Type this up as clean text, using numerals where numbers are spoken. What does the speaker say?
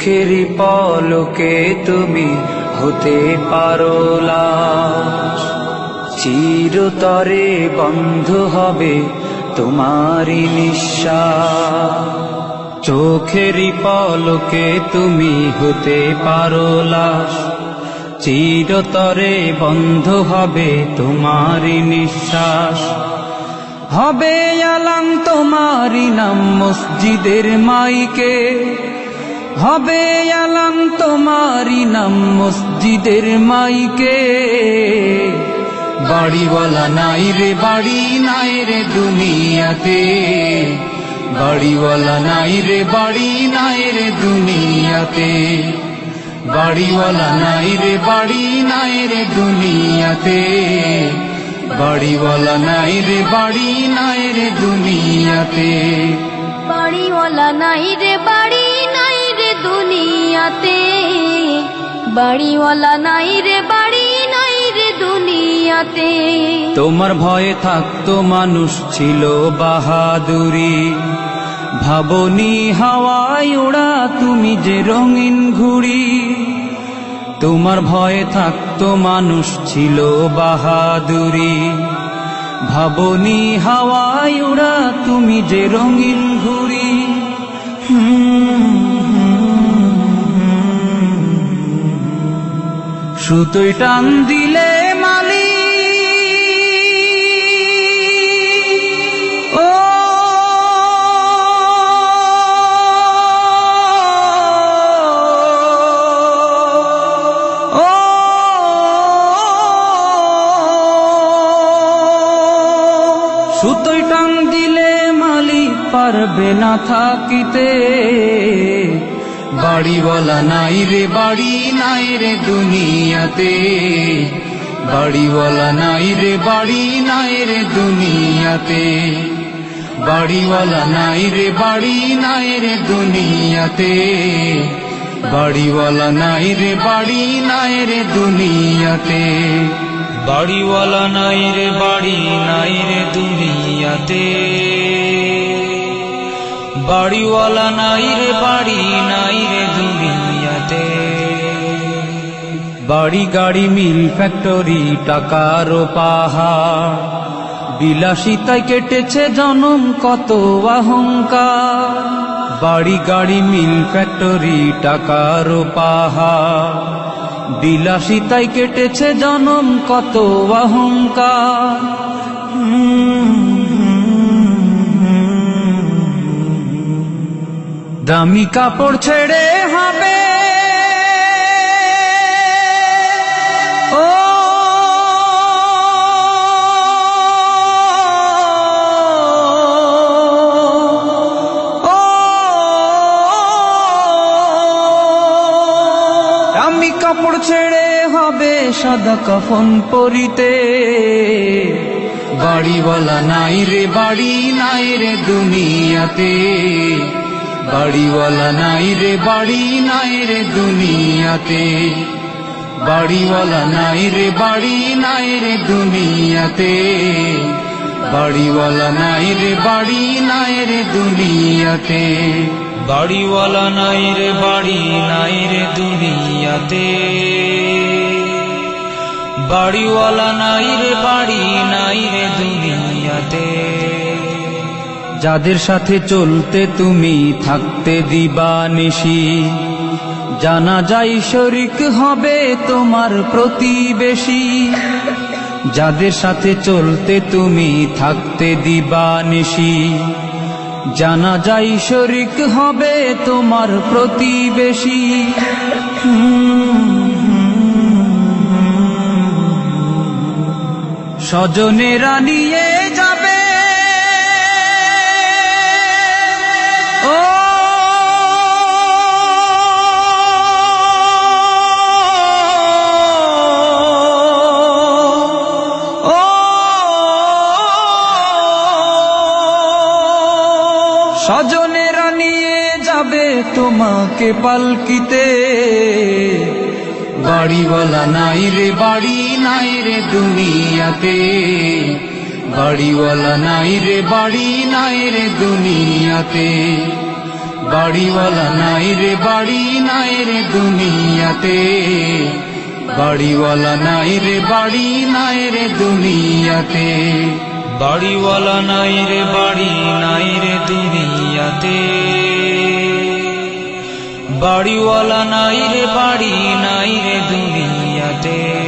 চোখেরই পলকে তুমি হতে পারো লাশ, চিরতরে বন্ধ হবে তোমারই নিঃশ্বাস। চোখেরই পলকে তুমি হতে পারো লাশ, চিরতরে বন্ধ হবে তোমারই নিঃশ্বাস। হবে আলাম তোমারই নাম মসজিদের মাইকে, হবে আলাম তোমারই নাম মসজিদের মাইকে। বাড়িওয়ালা নাই রে বাড়ি নাই রে দুনিয়াতে, বাড়িওয়ালা নাই রে বাড়ি নাই রে দুনিয়াতে, বাড়িওয়ালা নাই রে বাড়ি নাই রে দুনিয়াতে, বাড়িওয়ালা নাই রে বাড়ি নাই রে দুনিয়াতে, বাড়িওয়ালা নাই রে বাড়ি নাই রে দুনিয়াতে, বাড়িওয়ালা নাই রে বাড়ি নাই রে দুনিয়াতে। তোমার ভয়ে থাকতো মানুষ ছিল বাহাদুরি, ভাবনি হাওয়ায় ওড়া তুমি যে রঙিন ঘুড়ি। তোমার ভয়ে থাকতো মানুষ ছিল বাহাদুরি, ভাবনি হাওয়ায় ওড়া তুমি যে রঙিন ঘুড়ি। সুতোয় টান দিলে মালি ও সুতোয় টান দিলে মালি পারবে না থাকিতে। বাড়িওয়ালা নাই রে বাড়ি নাই রে দুনিয়াতে, বাড়িওয়ালা নাই রে বাড়ি নাই রে দুনিয়াতে, বাড়িওয়ালা নাই রে বাড়ি নাই রে দুনিয়াতে, বাড়িওয়ালা নাই রে বাড়ি নাই রে দুনিয়াতে, বাড়িওয়ালা নাই রে বাড়ি নাই রে দুনিয়াতে, বাড়িওয়ালা নাই রে বাড়ি নাই রে দুনিয়াতে। বাড়ি গাড়ি মিল ফ্যাক্টরি টাকার পাহাড়, বিলাসিতায় কেটেছে জনম কত অহংকার। বাড়ি গাড়ি মিল ফ্যাক্টরি টাকার পাহাড়, বিলাসিতায় কেটেছে জনম কত অহংকার। দামি কাপড় ছেড়ে হবে ও দামি কাপড় ছেড়ে হবে সাদা কাফন পরিতে। বাড়িওয়ালা নাই রে বাড়ি নাই রে দুনিয়াতে, বাড়িওয়ালা নাই রে বাড়ি নাই রে দুনিয়াতে, বাড়িওয়ালা নাই রে বাড়ি নাই রে দুনিয়াতে, বাড়িওয়ালা নাই রে বাড়ি নাই রে দুনিয়াতে, বাড়িওয়ালা নাই রে বাড়ি নাই রে দুনিয়াতে, বাড়িওয়ালা নাই রে বাড়ি নাই রে দুনিয়াতে। যাদের সাথে চলতে তুমি থাকতে দিবানিশি, জানা যায় শরিক হবে তোমার প্রতিবেশী। যাদের সাথে চলতে তুমি থাকতে দিবানিশি, জানা যায় শরিক হবে তোমার প্রতিবেশী। স্বজনেরা নিয়ে যাবে ও স্বজনেরা নিয়ে যাবে তোমাকে পালকিতে। বাড়িওয়ালা নাই রে বাড়ি নাই রে দুনিয়াতে, বাড়িওয়ালা নাই রে বাড়ি নাই রে দুনিয়াতে, বাড়িওয়ালা নাই রে বাড়ি নাই রে দুনিয়াতে, বাড়িওয়ালা নাই রে বাড়ি নাই রে দুনিয়াতে, বাড়িওয়ালা নাই রে বাড়ি নাই রে দুনিয়াতে, বাড়িওয়ালা নাই রে বাড়ি নাই রে দুনিয়াতে।